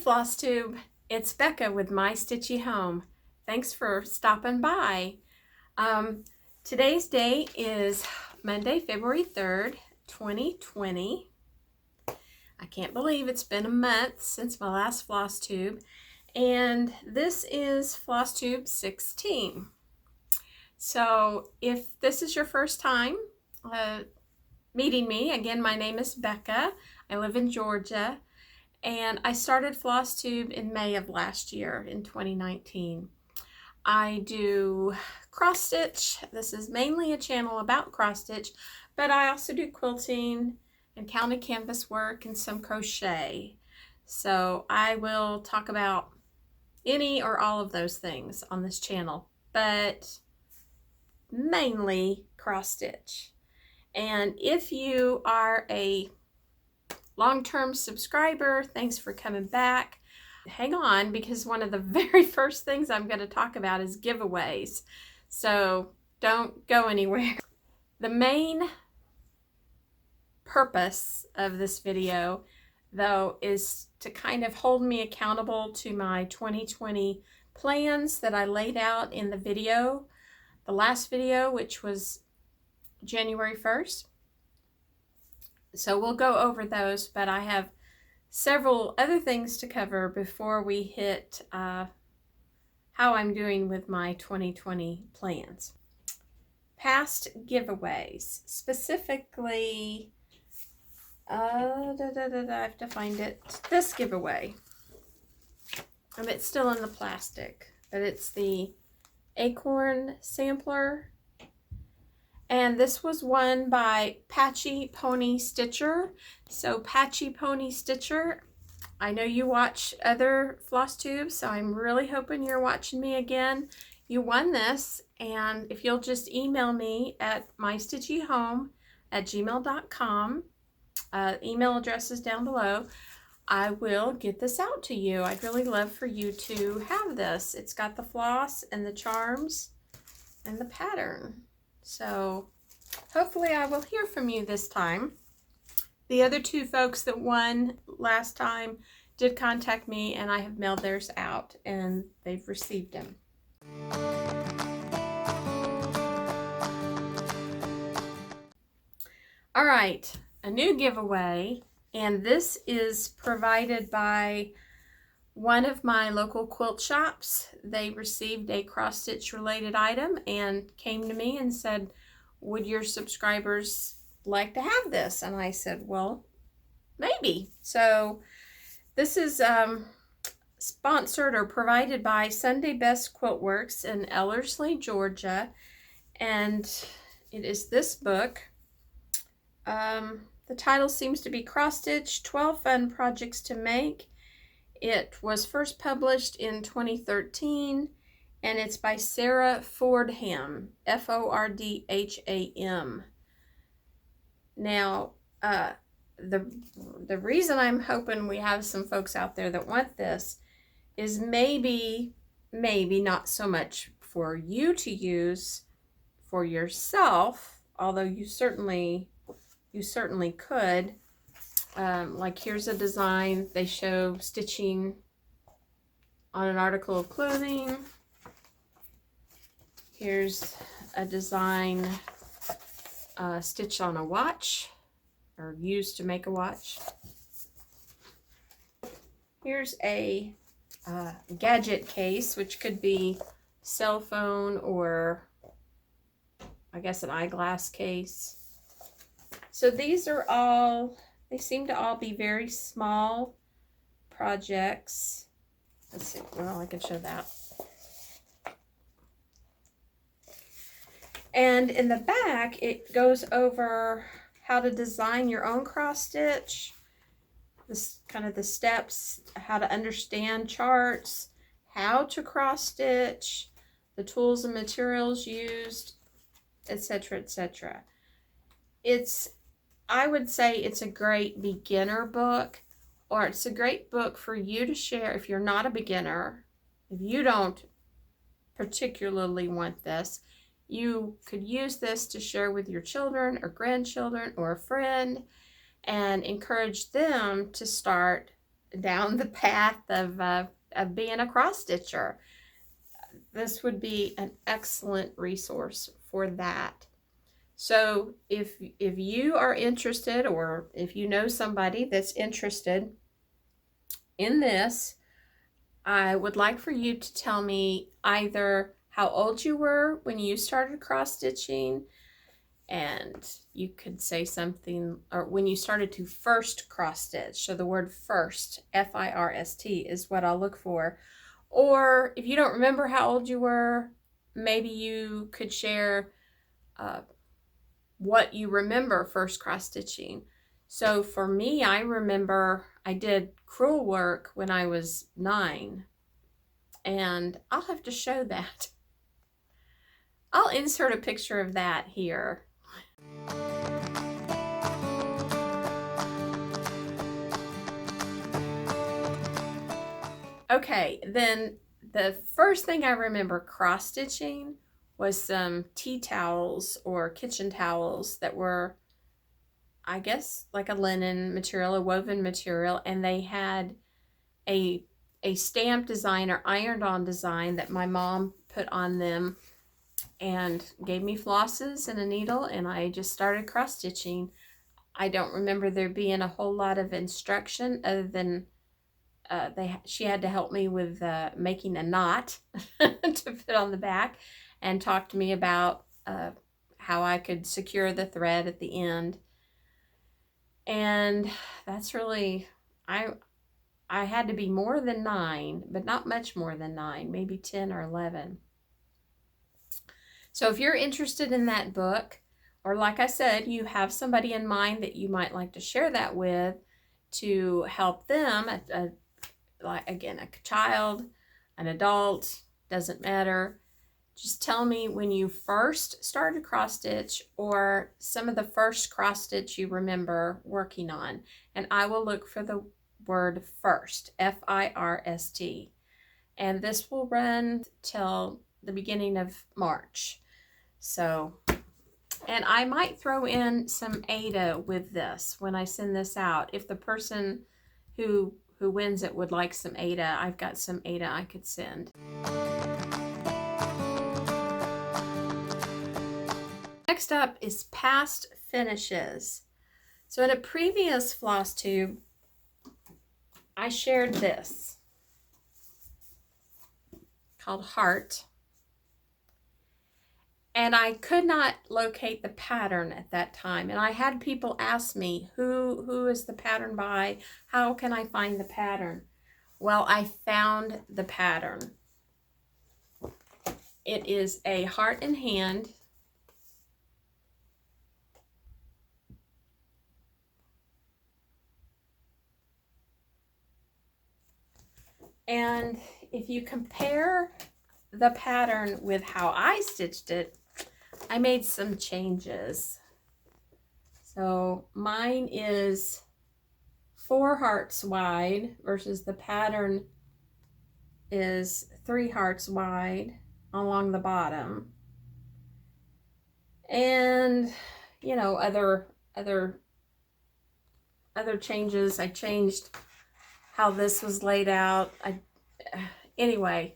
FlossTube, it's Becca with My Stitchy Home. Thanks for stopping by. Today's date is Monday, February 3rd, 2020. I can't believe it's been a month since my last FlossTube, and this is FlossTube 16. So if this is your first time meeting me, again, my name is Becca. I live in Georgia. And I started FlossTube in May of last year, in 2019. I do cross stitch. This is mainly a channel about cross stitch, but I also do quilting and counted canvas work and some crochet. So I will talk about any or all of those things on this channel, but mainly cross stitch. And if you are a long-term subscriber, thanks for coming back. Hang on, because one of the very first things I'm going to talk about is giveaways. So don't go anywhere. The main purpose of this video, though, is to kind of hold me accountable to my 2020 plans that I laid out in the video, the last video, which was January 1st. So we'll go over those, but I have several other things to cover before we hit how I'm doing with my 2020 plans. Past giveaways, specifically, I have to find it, this giveaway. It's still in the plastic, but it's the acorn sampler. And this was won by Patchy Pony Stitcher. So Patchy Pony Stitcher, I know you watch other FlossTubes, so I'm really hoping you're watching me again. You won this, and if you'll just email me at mystitchyhome@gmail.com, email address is down below, I will get this out to you. I'd really love for you to have this. It's got the floss and the charms and the pattern. So hopefully I will hear from you this time. The other two folks that won last time did contact me, and I have mailed theirs out, and they've received them. All right, a new giveaway, and this is provided by one of my local quilt shops. They received a cross stitch related item and came to me and said, would your subscribers like to have this? And I said, well, maybe. So this is sponsored or provided by Sunday Best Quiltworks in Ellerslie, Georgia. And it is this book. The title seems to be Cross Stitch, 12 Fun Projects to Make. It was first published in 2013, and it's by Sarah Fordham, Fordham. Now, the reason I'm hoping we have some folks out there that want this is maybe not so much for you to use for yourself, although you certainly could. Like here's a design. They show stitching on an article of clothing. Here's a design stitched on a watch, or used to make a watch. Here's a gadget case, which could be cell phone or I guess an eyeglass case. So these are all, they seem to all be very small projects. Let's see, well, I can show that. And in the back, it goes over how to design your own cross stitch, this kind of the steps, how to understand charts, how to cross stitch, the tools and materials used, etc., etc. I would say it's a great beginner book, or it's a great book for you to share if you're not a beginner. If you don't particularly want this, you could use this to share with your children or grandchildren or a friend and encourage them to start down the path of being a cross stitcher. This would be an excellent resource for that. So if you are interested, or if you know somebody that's interested in this, I would like for you to tell me either how old you were when you started cross stitching, and you could say something, or when you started to first cross stitch. So the word first, F-I-R-S-T, is what I'll look for. Or if you don't remember how old you were, maybe you could share what you remember first cross stitching. So for me, I remember I did crewel work when I was 9, and I'll have to show that. I'll insert a picture of that here. Okay, then the first thing I remember cross stitching was some tea towels or kitchen towels that were, I guess, like a linen material, a woven material, and they had a stamp design or ironed on design that my mom put on them and gave me flosses and a needle, and I just started cross stitching. I don't remember there being a whole lot of instruction other than she had to help me with making a knot to put on the back, and talk to me about how I could secure the thread at the end. And that's really, I had to be more than 9, but not much more than 9, maybe 10 or 11. So if you're interested in that book, or like I said, you have somebody in mind that you might like to share that with to help them, like again, a child, an adult, doesn't matter. Just tell me when you first started cross stitch, or some of the first cross stitch you remember working on, and I will look for the word first, F-I-R-S-T, and this will run till the beginning of March. So, and I might throw in some Ada with this when I send this out. If the person who wins it would like some Ada, I've got some Ada I could send. Next up is past finishes. So in a previous FlossTube, I shared this called Heart, and I could not locate the pattern at that time, and I had people ask me, who is the pattern by? How can I find the pattern? Well, I found the pattern. It is a heart in hand, and if you compare the pattern with how I stitched it, I made some changes. So mine is 4 hearts wide versus the pattern is 3 hearts wide along the bottom. And you know, other changes. I changed how this was laid out. Anyway,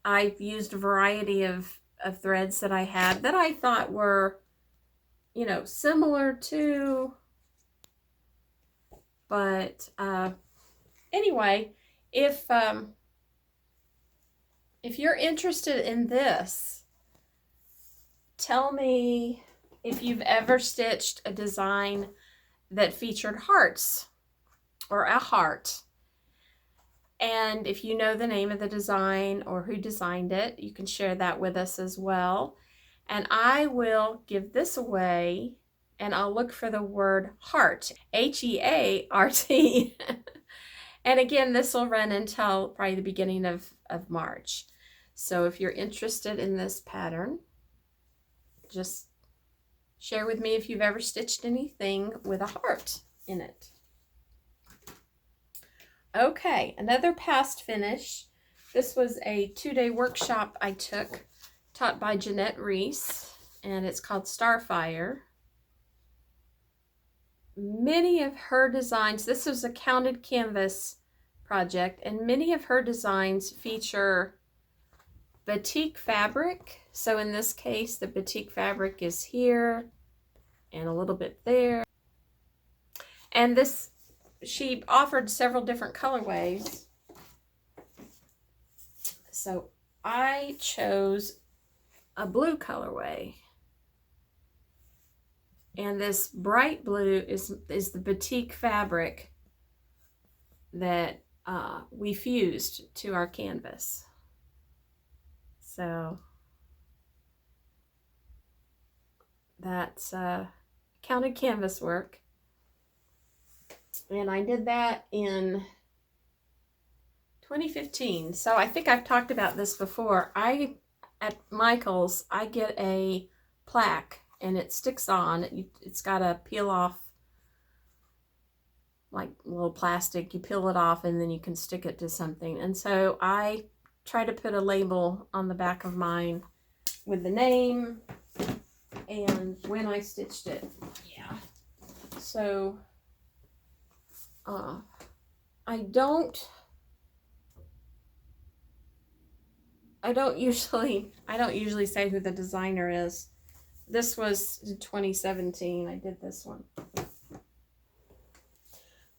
I used a variety of threads that I had that I thought were, you know, similar to, but anyway, if you're interested in this, tell me if you've ever stitched a design that featured hearts or a heart. And if you know the name of the design or who designed it, you can share that with us as well. And I will give this away, and I'll look for the word heart, H-E-A-R-T. And again, this will run until probably the beginning of March. So if you're interested in this pattern, just share with me if you've ever stitched anything with a heart in it. Okay, another past finish. This was a 2-day workshop I took, taught by Jeanette Rees, and it's called Starfire. many of her designs, this was a counted canvas project, and many of her designs feature batik fabric. So in this case, the batik fabric is here and a little bit there. And this, she offered several different colorways. So I chose a blue colorway. And this bright blue is the batik fabric that we fused to our canvas. So that's counted canvas work. And I did that in 2015. So I think I've talked about this before. At Michael's, I get a plaque and it sticks on. It's got a peel off, like a little plastic. You peel it off and then you can stick it to something. And so I try to put a label on the back of mine with the name and when I stitched it. Yeah. So I don't usually say who the designer is. This was 2017. I did this one.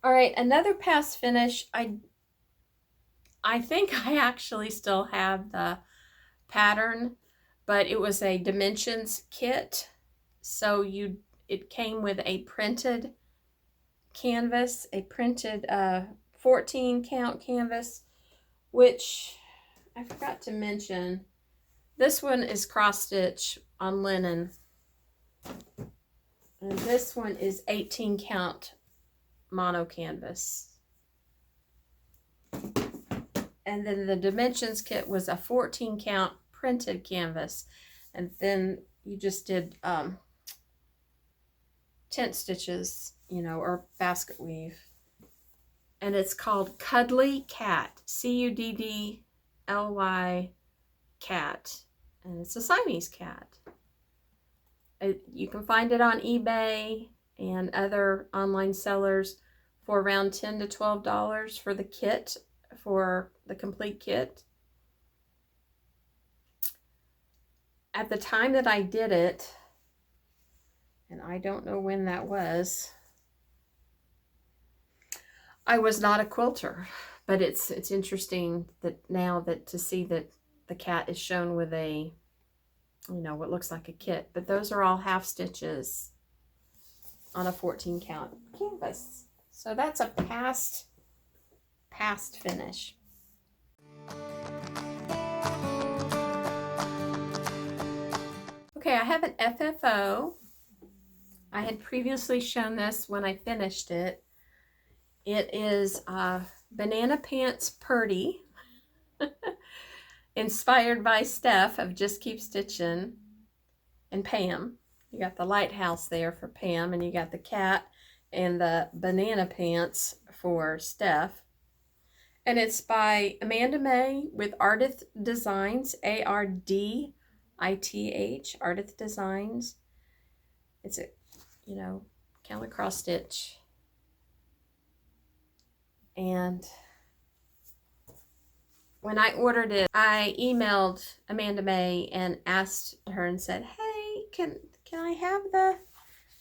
All right, another past finish. I think I actually still have the pattern, but it was a dimensions kit. So it came with a printed canvas, a printed 14 count canvas, which I forgot to mention. This one is cross stitch on linen, and this one is 18 count mono canvas. And then the dimensions kit was a 14 count printed canvas, and then you just did tent stitches, you know, or basket weave. And it's called Cuddly Cat, Cuddly cat, and it's a Siamese cat. You can find it on eBay and other online sellers for around $10 to $12 for the kit, for the complete kit. At the time that I did it, and I don't know when that was, I was not a quilter, but it's interesting that now that to see that the cat is shown with a, you know, what looks like a kit, but those are all half stitches on a 14 count canvas. So that's a past finish. Okay, I have an FFO. I had previously shown this when I finished it. It is Banana Pants Purdy, inspired by Steph of Just Keep Stitching, and Pam. You got the lighthouse there for Pam, and you got the cat and the banana pants for Steph. And it's by Amanda May with Ardith Designs, Ardith, Ardith Designs. It's a, you know, counter cross stitch. And when I ordered it, I emailed Amanda May and asked her and said, hey, can I have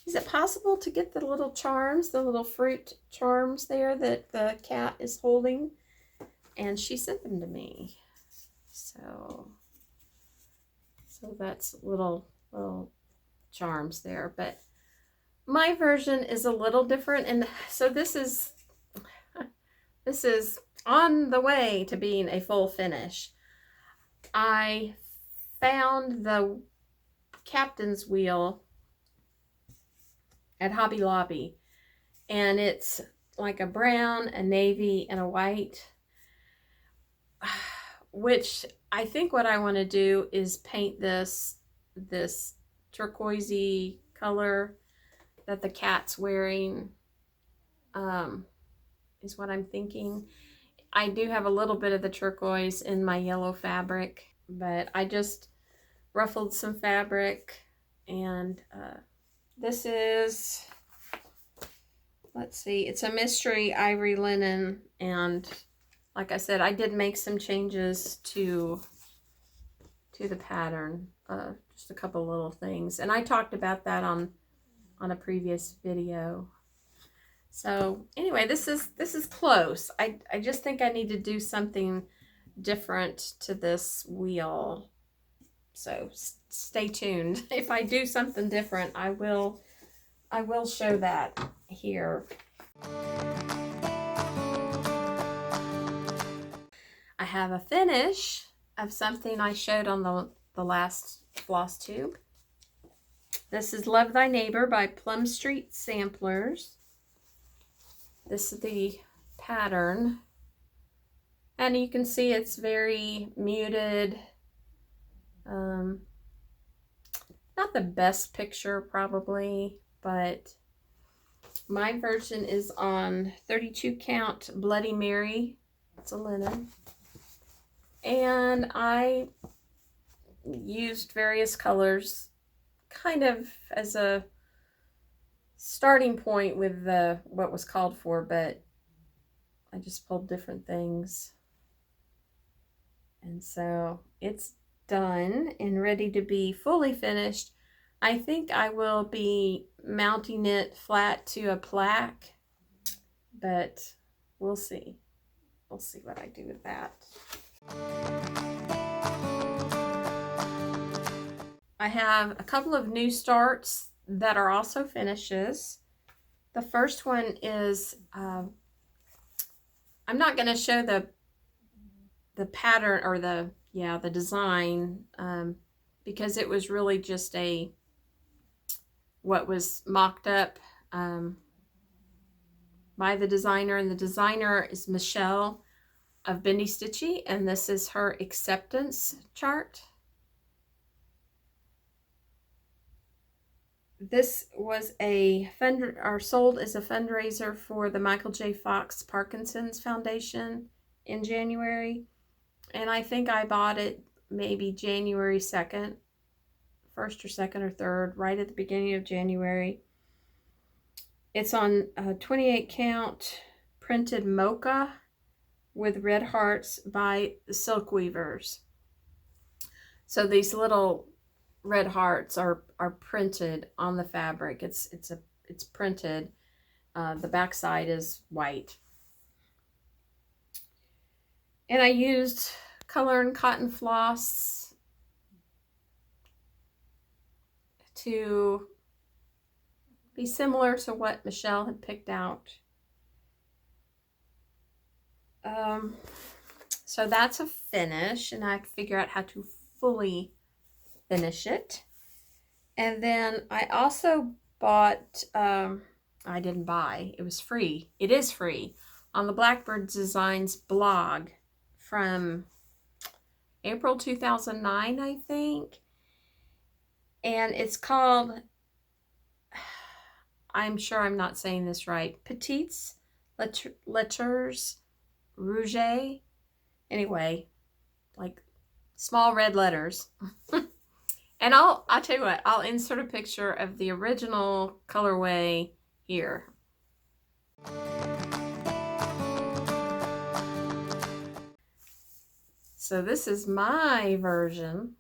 is it possible to get the little charms, the little fruit charms there that the cat is holding? And she sent them to me. So that's little charms there. But my version is a little different. And so this is on the way to being a full finish. I found the captain's wheel at Hobby Lobby, and it's like a brown, a navy, and a white, which I think what I want to do is paint this turquoisey color that the cat's wearing, is what I'm thinking. I do have a little bit of the turquoise in my yellow fabric, but I just ruffled some fabric, and this is let's see, it's a mystery ivory linen, and like I said, I did make some changes to the pattern, just a couple little things, and I talked about that on a previous video. So anyway, this is close. I just think I need to do something different to this wheel. So stay tuned. If I do something different, I will show that here. I have a finish of something I showed on the last floss tube. This is Love Thy Neighbor by Plum Street Samplers. This is the pattern, and you can see it's very muted. Not the best picture probably, but my version is on 32 count Bloody Mary. It's a linen. And I used various colors kind of as a starting point with what was called for, but I just pulled different things. And so it's done and ready to be fully finished. I think I will be mounting it flat to a plaque, but we'll see. We'll see what I do with that. I have a couple of new starts that are also finishes. The first one is, I'm not going to show the pattern or the design, because it was really just what was mocked up by the designer, and the designer is Michelle of Bendy Stitchy, and this is her acceptance chart. This was sold as a fundraiser for the Michael J. Fox Parkinson's Foundation in January, and I think I bought it maybe January 2nd, 1st or 2nd or 3rd, right at the beginning of January. It's on 28 count printed mocha with red hearts by the Silkweavers. So these little red hearts are printed on the fabric. It's printed. The back side is white. And I used color and cotton floss to be similar to what Michelle had picked out. So that's a finish, and I have to figure out how to fully finish it. And then I also bought, I didn't buy, it was free. It is free on the Blackbird Designs blog from April 2009, I think. And it's called, I'm sure I'm not saying this right, Petites Letters Rouge. Anyway, like small red letters. And I'll tell you what, I'll insert a picture of the original colorway here. So this is my version.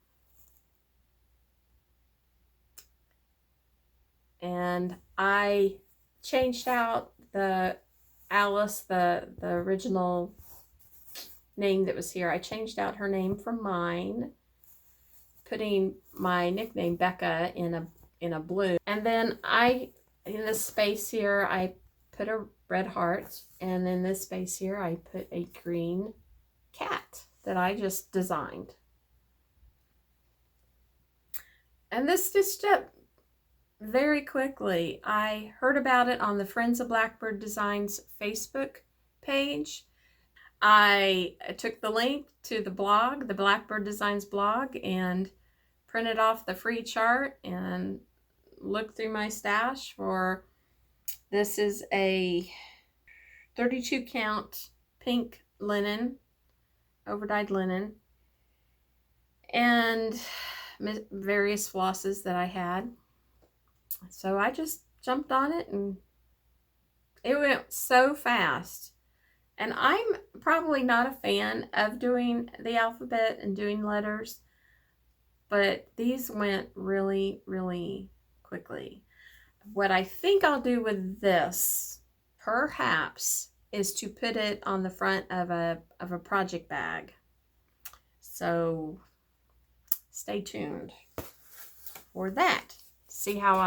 And I changed out the Alice, the original name that was here. I changed out her name from mine, putting my nickname Becca in a blue. And then in this space here, I put a red heart, and in this space here, I put a green cat that I just designed. And this stitched up very quickly. I heard about it on the Friends of Blackbird Designs Facebook page. I took the link to the blog, the Blackbird Designs blog, and printed off the free chart and looked through my stash for, this is a 32 count pink linen, overdyed linen, and various flosses that I had. So I just jumped on it and It went so fast. And I'm probably not a fan of doing the alphabet and doing letters, but these went really, really quickly. What I think I'll do with this, perhaps, is to put it on the front of a project bag. So stay tuned for that. See how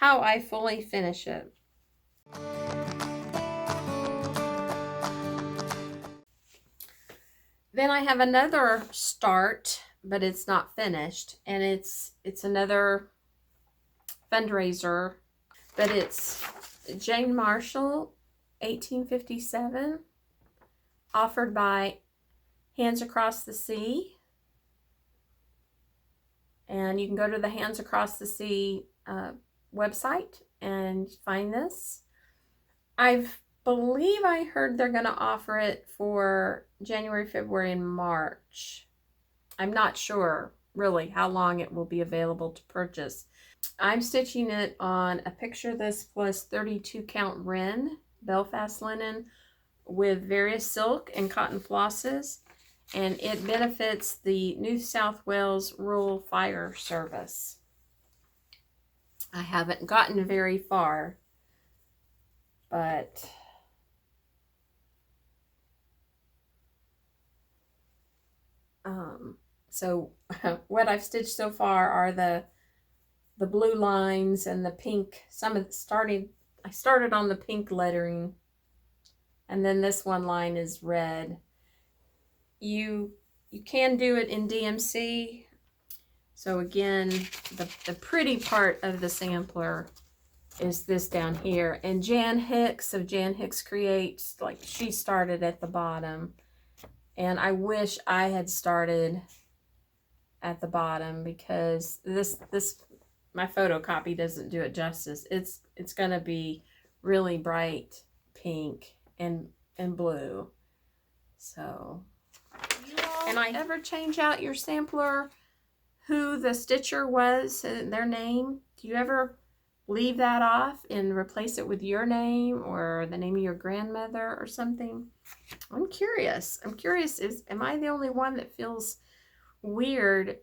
I fully finish it. Then I have another start, but it's not finished, and it's another fundraiser, but it's Jane Marshall 1857, offered by Hands Across the Sea. And you can go to the Hands Across the Sea website and find this. I believe I heard they're going to offer it for January, February, and March. I'm not sure really how long it will be available to purchase. I'm stitching it on a Picture This Plus 32 count Ren Belfast linen with various silk and cotton flosses, and it benefits the New South Wales Rural Fire Service. I haven't gotten very far, but so what I've stitched so far are the blue lines and the pink. I started on the pink lettering, and then this one line is red. You can do it in DMC. So again, the pretty part of the sampler is this down here. And Jan Hicks of Jan Hicks Creates, like, she started at the bottom. And I wish I had started at the bottom, because this my photocopy doesn't do it justice. It's gonna be really bright pink and blue. So, and I ever change out your sampler who the stitcher was, their name? Do you ever leave that off and replace it with your name or the name of your grandmother or something? I'm curious. Am I the only one that feels weird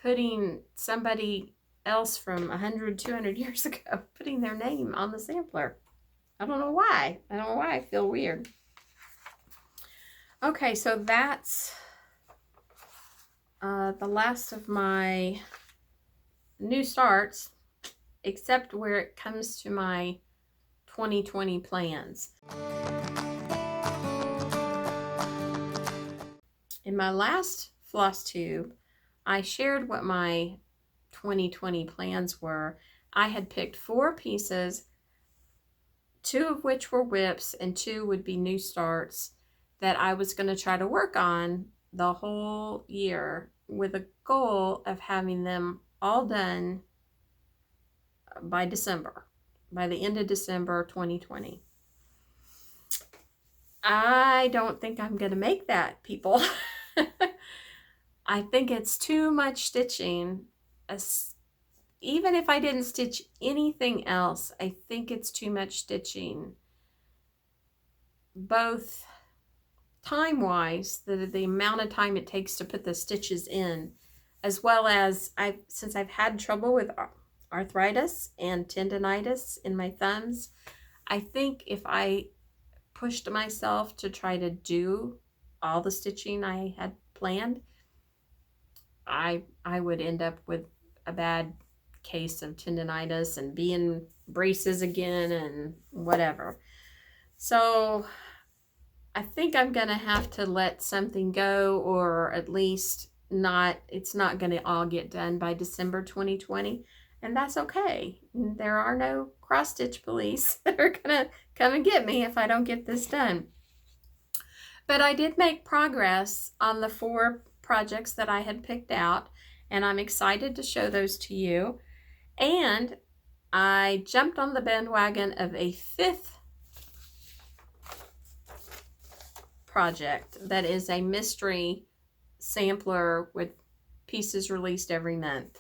putting somebody else from 100, 200 years ago, putting their name on the sampler? I don't know why. I feel weird. Okay, so that's the last of my new starts, except where it comes to my 2020 plans. In my last FlossTube, I shared what my 2020 plans were. I had picked 4 pieces, 2 of which were whips and 2 would be new starts, that I was going to try to work on the whole year, with a goal of having them all done by December, by the end of December 2020. I don't think I'm going to make that, people. I think it's too much stitching. Even if I didn't stitch anything else, I think it's too much stitching. Both time-wise, the amount of time it takes to put the stitches in, as well as since I've had trouble with arthritis and tendonitis in my thumbs, I think if I pushed myself to try to do all the stitching I had planned, I would end up with a bad case of tendonitis and be in braces again and whatever. So I think I'm gonna have to let something go, or at least it's not gonna all get done by December 2020, and that's okay. There are no cross-stitch police that are gonna come and get me if I don't get this done. But I did make progress on the 4 projects that I had picked out, and I'm excited to show those to you. And I jumped on the bandwagon of a 5th project that is a mystery sampler with pieces released every month.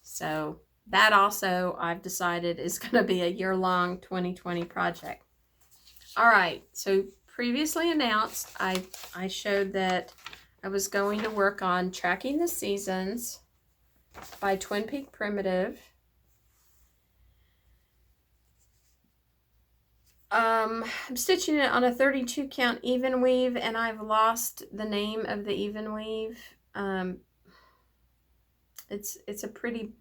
So that also I've decided is going to be a year-long 2020 project. All right, so previously announced, I showed that I was going to work on Tracking the Seasons by Twin Peak Primitive. I'm stitching it on a 32 count even weave, and I've lost the name of the even weave. It's a pretty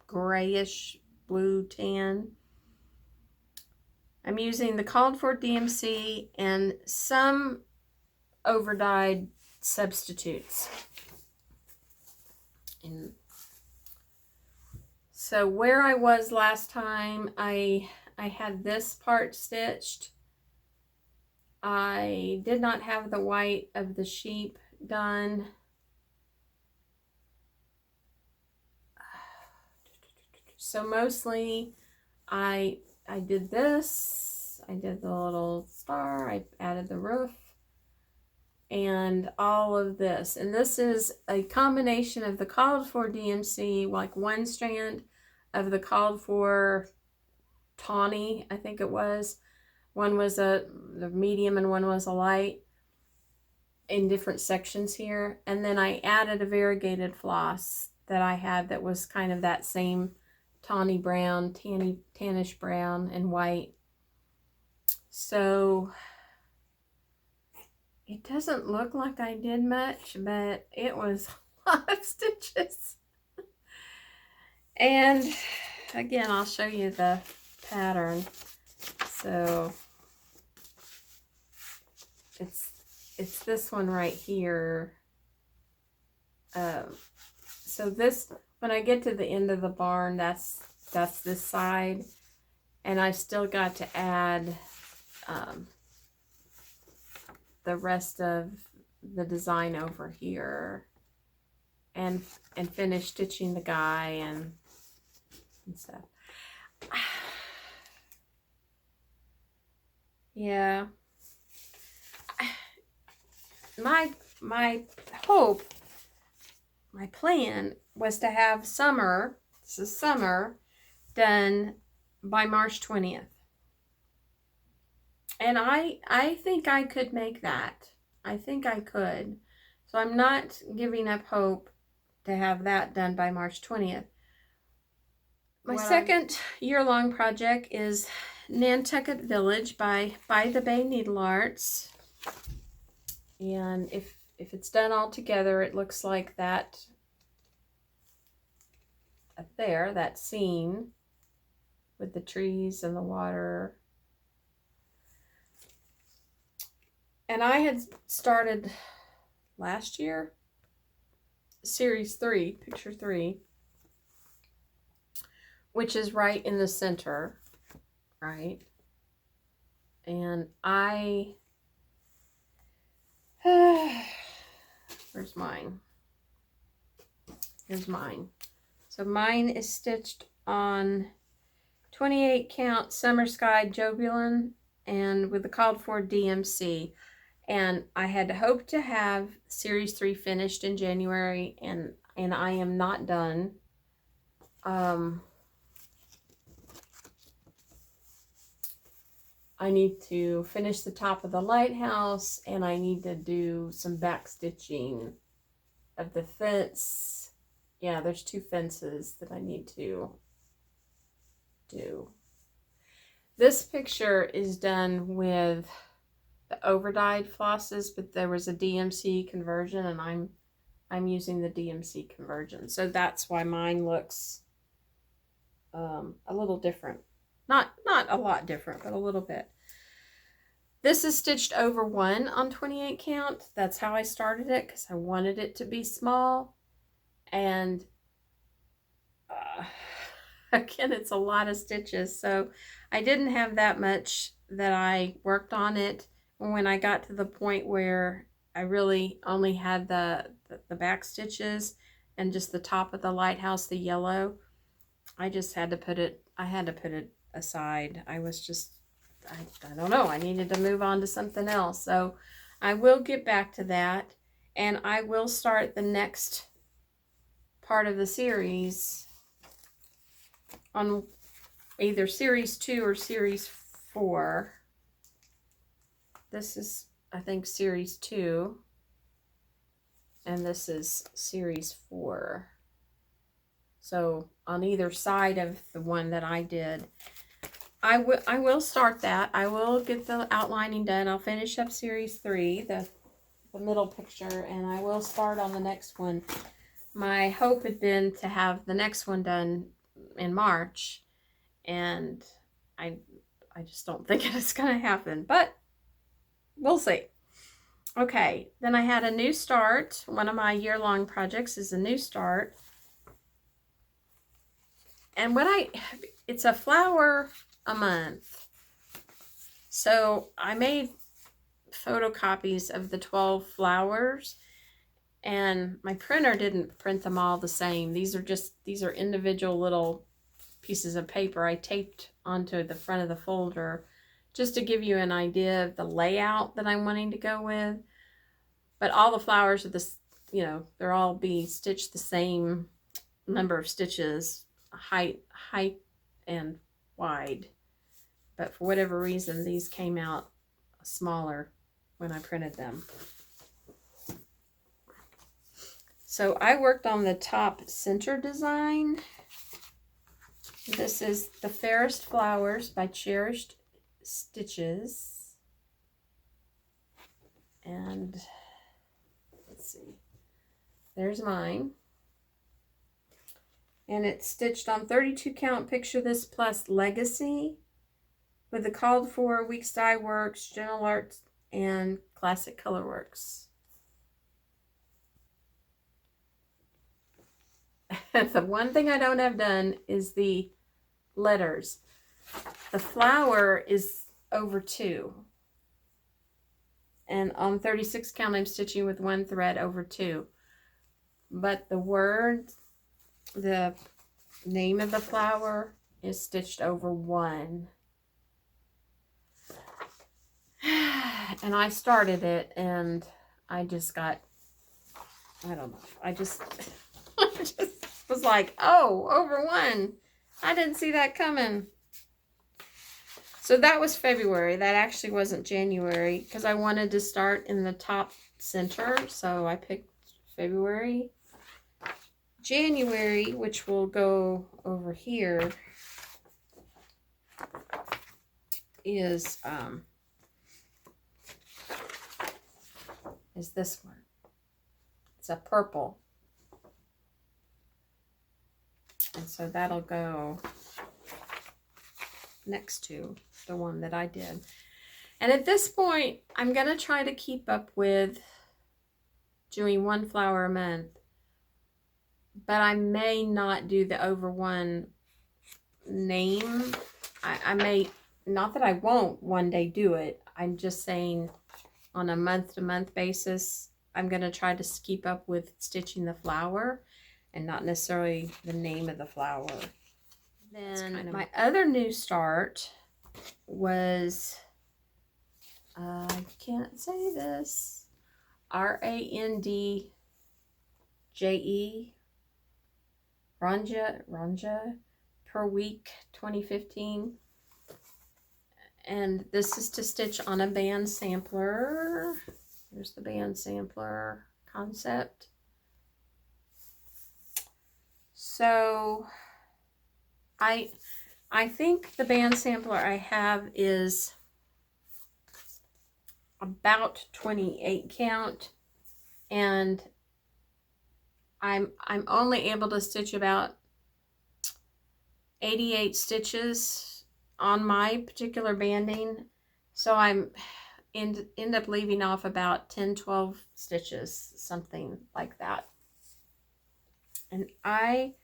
grayish blue tan. I'm using the called for DMC and some overdyed substitutes. And so where I was last time, I had this part stitched. I did not have the white of the sheep done. So mostly I did this. I did the little star. I added the roof and all of this. And this is a combination of the called for DMC, like one strand of the called for tawny, I think it was. One was the medium and one was a light in different sections here. And then I added a variegated floss that I had that was kind of that same tawny brown, tannish brown and white. So it doesn't look like I did much, but it was a lot of stitches. And again, I'll show you the pattern. So it's this one right here. So this, when I get to the end of the barn, that's this side, and I've still got to add the rest of the design over here, and finish stitching the guy and stuff. Yeah. My hope, my plan was to have summer, this is summer, done by March 20th. And I think I could make that. I think I could. So I'm not giving up hope to have that done by March 20th. My second year-long project is Nantucket Village by the Bay Needlearts. And if it's done all together, it looks like that up there, that scene with the trees and the water. And I had started last year, series 3, picture 3, which is right in the center, right? And where's mine? Here's mine. So mine is stitched on 28 count Summer Sky Jobulin and with the called for DMC. And I had hoped to have series 3 finished in January, and I am not done. I need to finish the top of the lighthouse, and I need to do some back stitching of the fence. Yeah, there's 2 fences that I need to do. This picture is done with the overdyed flosses, but there was a DMC conversion, and I'm using the DMC conversion. So that's why mine looks a little different. Not a lot different, but a little bit. This is stitched over 1 on 28 count. That's how I started it, because I wanted it to be small. And again, it's a lot of stitches. So I didn't have that much that I worked on it. When I got to the point where I really only had the back stitches and just the top of the lighthouse, the yellow, I just had to put it, aside. I was just, I don't know, I needed to move on to something else. So I will get back to that, and I will start the next part of the series on either series 2 or series 4. This is, I think, series 2, and this is series 4. So on either side of the one that I did, I will start that. I will get the outlining done. I'll finish up series 3, the middle picture, and I will start on the next one. My hope had been to have the next one done in March, and I just don't think it's going to happen, but we'll see. Okay, then I had a new start. One of my year-long projects is a new start. And it's a flower a month. So I made photocopies of the 12 flowers, and my printer didn't print them all the same. These are individual little pieces of paper I taped onto the front of the folder just to give you an idea of the layout that I'm wanting to go with. But all the flowers are this, they're all be stitched the same number of stitches, height and wide. But for whatever reason, these came out smaller when I printed them. So I worked on the top center design. This is the Fairest Flowers by Cherished Stitches. And let's see, there's mine. And it's stitched on 32 count Picture This Plus Legacy with the called for Weeks Dye Works, Gentle Arts, and Classic Colorworks. The one thing I don't have done is the letters. The flower is over 2. And on 36 count, I'm stitching with 1 thread over 2. But the word, the name of the flower is stitched over 1. And I started it, and I just got, I don't know, I just was like, oh, over 1. I didn't see that coming. So that was February. That actually wasn't January, because I wanted to start in the top center, so I picked February. January, which will go over here, is this one. It's a purple. And so that'll go next to the one that I did. And at this point, I'm going to try to keep up with doing 1 flower a month. But I may not do the over 1 name. I may, not that I won't one day do it. I'm just saying on a month-to-month basis, I'm going to try to keep up with stitching the flower and not necessarily the name of the flower. Then my other new start was, I can't say this, Randje, Randje per week 2015. And this is to stitch on a band sampler. Here's the band sampler concept. So I think the band sampler I have is about 28 count, and I'm only able to stitch about 88 stitches on my particular banding, so I'm end up leaving off about 10-12 stitches, something like that. And I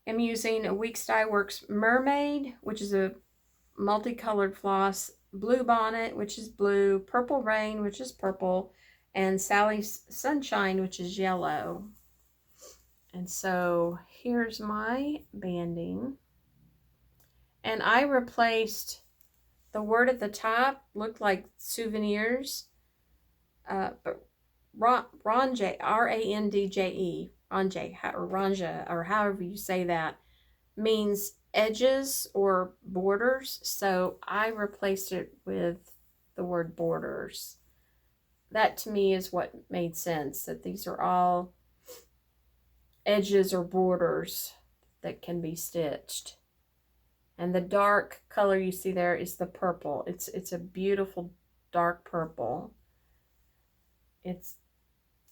am using a Weeks Dye Works Mermaid, which is a multicolored floss, Blue Bonnet, which is blue, Purple Rain, which is purple, and Sally's Sunshine, which is yellow. And so here's my banding. And I replaced the word at the top, looked like souvenirs, but Randje, R-A-N-D-J-E, Randje, or however you say that, means edges or borders, so I replaced it with the word borders. That to me is what made sense, that these are all edges or borders that can be stitched. And the dark color you see there is the purple. It's a beautiful dark purple. It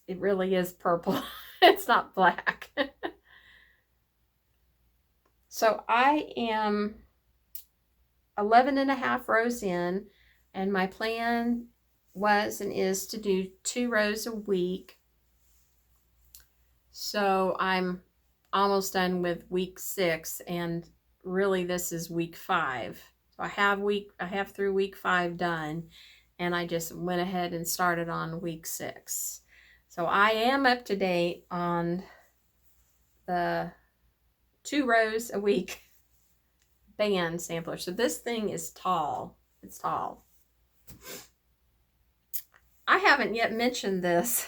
really is purple. It's not black. So I am 11.5 rows in, and my plan was and is to do 2 rows a week. So I'm almost done with week 6, and really this is week 5. So I have through week 5 done, and I just went ahead and started on week 6. So I am up to date on the 2 rows a week band sampler. So this thing is tall. It's tall. I haven't yet mentioned this,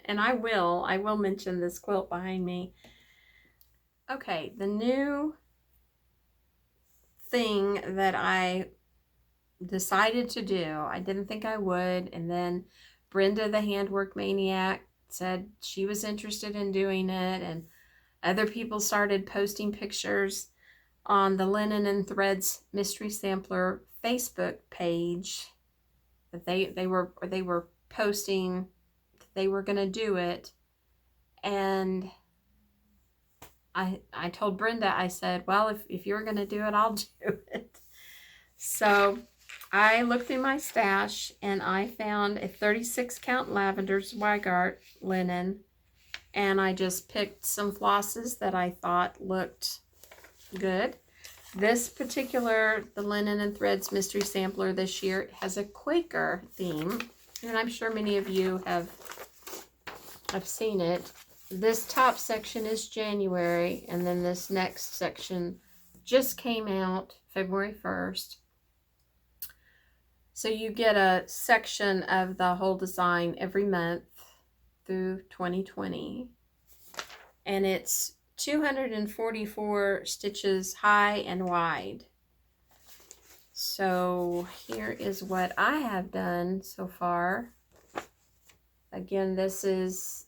and I will mention this quilt behind me. Okay, the new thing that I decided to do, I didn't think I would, and then Brenda the Handwork Maniac said she was interested in doing it, and other people started posting pictures on the Linen and Threads Mystery Sampler Facebook page that they were posting that they were going to do it. And I told Brenda, I said, well, if you're going to do it, I'll do it. So I looked through my stash, and I found a 36 count lavender Zweigart linen, and I just picked some flosses that I thought looked good. This particular, the Linen and Threads Mystery Sampler this year, has a Quaker theme, and I'm sure many of you have seen it. This top section is January, and then this next section just came out February 1st. So you get a section of the whole design every month through 2020, and it's 244 stitches high and wide. So here is what I have done so far. Again, this is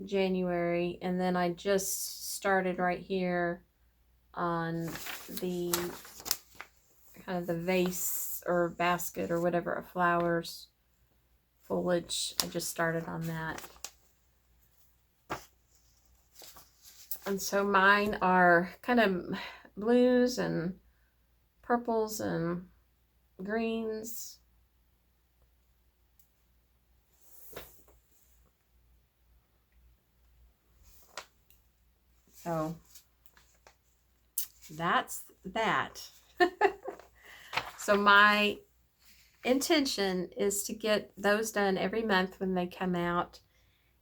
January, and then I just started right here on the kind of the vase or basket or whatever of flowers, foliage. I just started on that. And so mine are kind of blues and purples and greens. So that's that. So my intention is to get those done every month when they come out,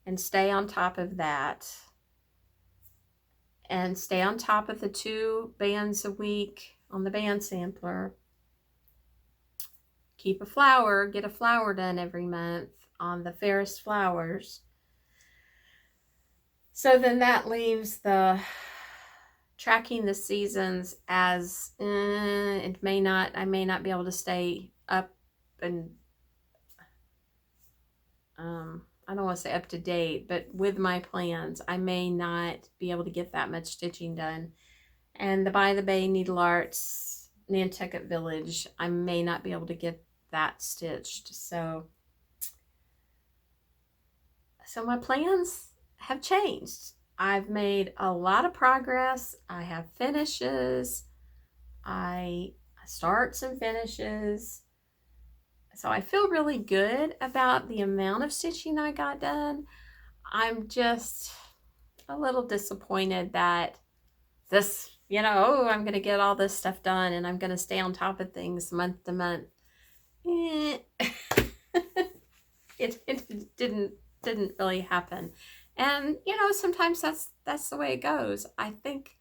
and stay on top of that, and stay on top of the 2 bands a week on the band sampler. Keep a flower, get a flower done every month on the Fairest Flowers. So then that leaves the tracking the seasons as I may not be able to stay up and I don't want to say up to date, but with my plans, I may not be able to get that much stitching done. And the By the Bay Needlearts Nantucket Village, I may not be able to get that stitched. So my plans have changed. I've made a lot of progress. I have finishes. I starts and finishes. So I feel really good about the amount of stitching I got done. I'm just a little disappointed that this, I'm going to get all this stuff done and I'm going to stay on top of things month to month. It didn't really happen. And, sometimes that's the way it goes. I think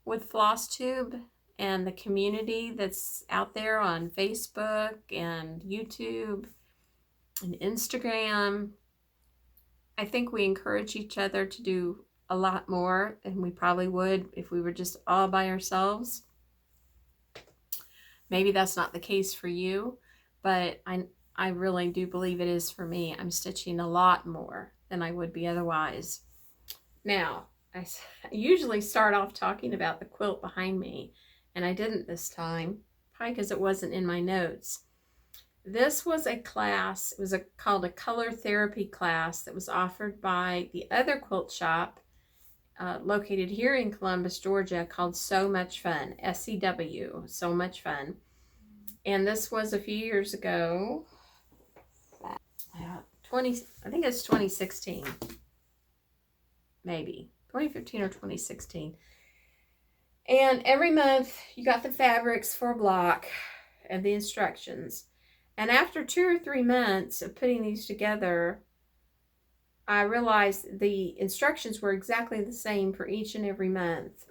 with FlossTube and the community that's out there on Facebook and YouTube and Instagram, I think we encourage each other to do a lot more than we probably would if we were just all by ourselves. Maybe that's not the case for you, but I really do believe it is for me. I'm stitching a lot more than I would be otherwise. Now, I usually start off talking about the quilt behind me, and I didn't this time, probably because it wasn't in my notes. This was a class, it was called a color therapy class that was offered by the other quilt shop located here in Columbus, Georgia, called So Much Fun, SCW, So Much Fun. And this was a few years ago, I think it's 2016, maybe 2015 or 2016. And every month you got the fabrics for a block and the instructions. And after 2 or 3 months of putting these together, I realized the instructions were exactly the same for each and every month.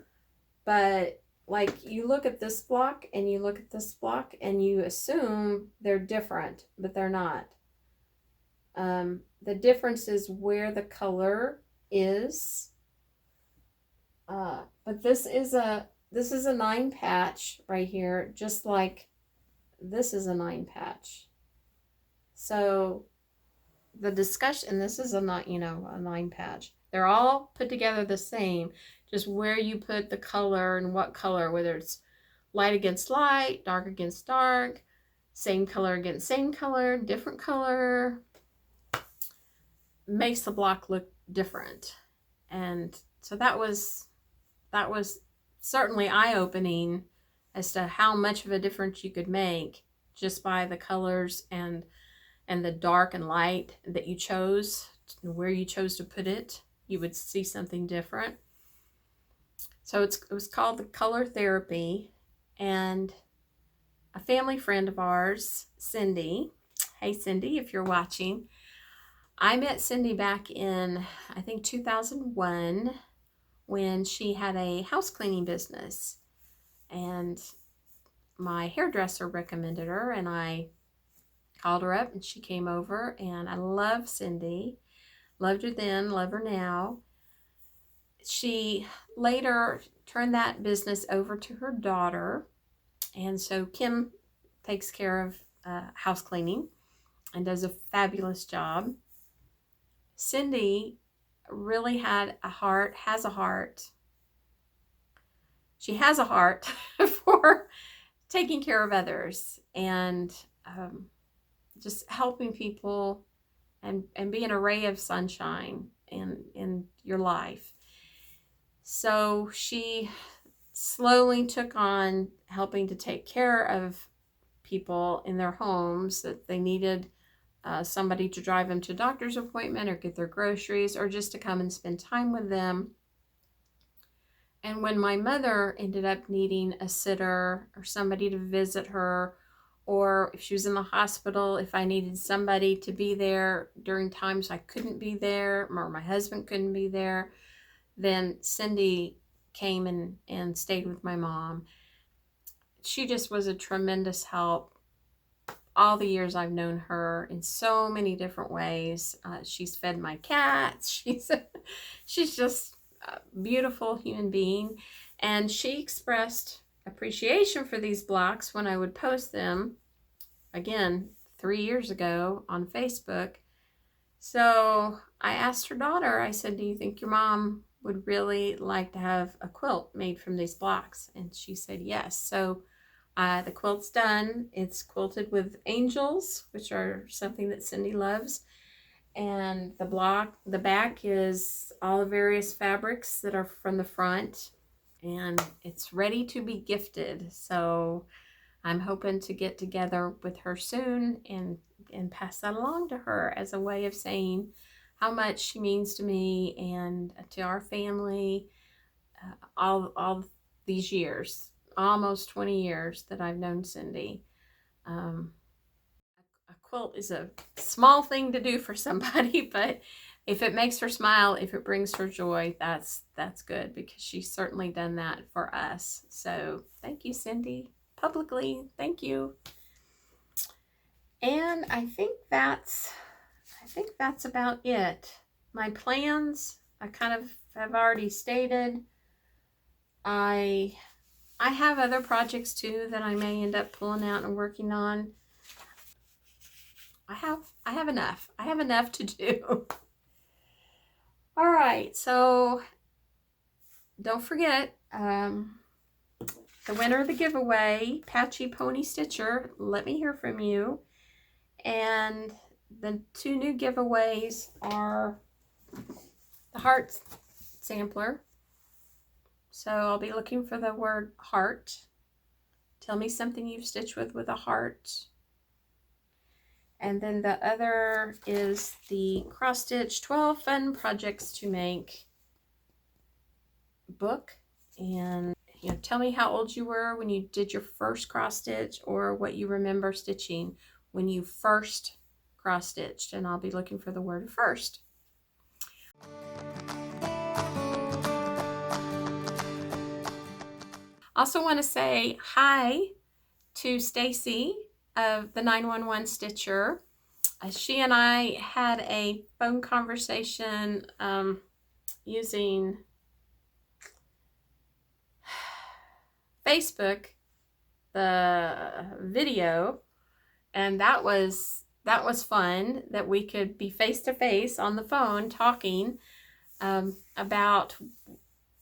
But like, you look at this block and you look at this block and you assume they're different, but they're not. The difference is where the color is. But this is a 9 patch right here, just like this is a 9 patch. So the discussion, this is a 9 patch. They're all put together the same, just where you put the color and what color, whether it's light against light, dark against dark, same color against same color, different color, makes the block look different. And so that was certainly eye-opening as to how much of a difference you could make just by the colors and the dark and light that you chose, where you chose to put it. You would see something different. So it was called the color therapy. And a family friend of ours, Cindy, hey Cindy, if you're watching, I met Cindy back in, I think, 2001 when she had a house cleaning business. And my hairdresser recommended her, and I called her up and she came over, and I love Cindy. Loved her then, love her now. She later turned that business over to her daughter, and so Kim takes care of house cleaning and does a fabulous job. Cindy really has a heart. She has a heart for taking care of others and just helping people and being a ray of sunshine in your life. So she slowly took on helping to take care of people in their homes that they needed somebody to drive them to a doctor's appointment or get their groceries or just to come and spend time with them. And when my mother ended up needing a sitter or somebody to visit her, or if she was in the hospital, if I needed somebody to be there during times I couldn't be there or my husband couldn't be there, then Cindy came and stayed with my mom. She just was a tremendous help all the years I've known her in so many different ways. She's fed my cats. She's just a beautiful human being. And she expressed appreciation for these blocks when I would post them, again, 3 years ago on Facebook. So I asked her daughter, I said, do you think your mom would really like to have a quilt made from these blocks? And she said yes. So the quilt's done. It's quilted with angels, which are something that Cindy loves. And the back is all the various fabrics that are from the front. And it's ready to be gifted. So I'm hoping to get together with her soon and pass that along to her as a way of saying how much she means to me and to our family all these years, almost 20 years that I've known Cindy. A quilt is a small thing to do for somebody, but if it makes her smile, if it brings her joy, that's good, because she's certainly done that for us. So thank you, Cindy. Publicly, thank you. And I think that's about it. My plans, I kind of have already stated. I I have other projects too that I may end up pulling out and working on. I have enough. I have enough to do. All right, so don't forget, the winner of the giveaway, Patchy Pony Stitcher, let me hear from you. And the 2 new giveaways are the heart sampler. So I'll be looking for the word heart. Tell me something you've stitched with a heart. And then the other is the Cross Stitch 12 Fun Projects to Make book. And tell me how old you were when you did your first cross stitch, or what you remember stitching when you first cross stitched. And I'll be looking for the word first. Also want to say hi to Stacy of the 911 Stitcher. She and I had a phone conversation using Facebook, the video, and that was fun that we could be face to face on the phone talking about.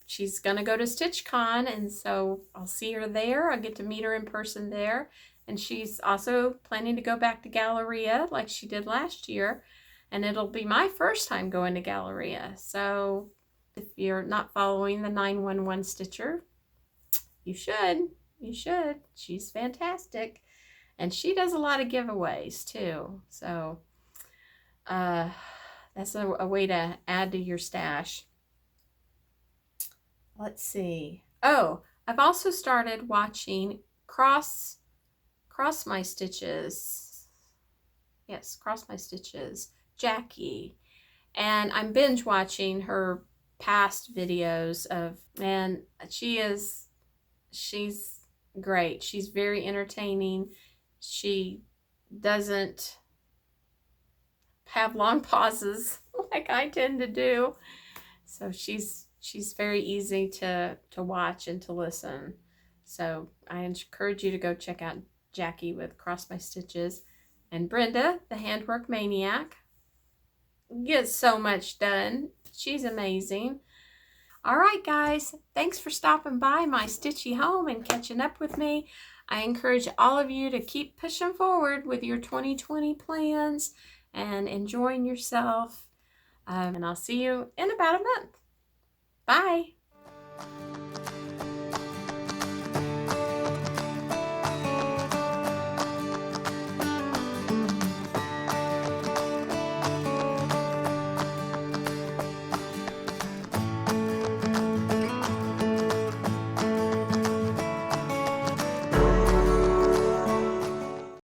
She's gonna go to StitchCon, and so I'll see her there. I'll get to meet her in person there. And she's also planning to go back to Galleria like she did last year. And it'll be my first time going to Galleria. So if you're not following the 911 Stitcher, you should. You should. She's fantastic. And she does a lot of giveaways too. So that's a way to add to your stash. Let's see. Oh, I've also started watching Cross My Stitches. Yes, Cross My Stitches. Jackie. And I'm binge watching her past videos of, and she's great. She's very entertaining. She doesn't have long pauses like I tend to do. So she's very easy to watch and to listen. So I encourage you to go check out Jackie with Cross My Stitches. And Brenda, the Handwork Maniac, gets so much done. She's amazing. All right, guys, thanks for stopping by my stitchy home and catching up with me. I encourage all of you to keep pushing forward with your 2020 plans and enjoying yourself. And I'll see you in about a month. Bye.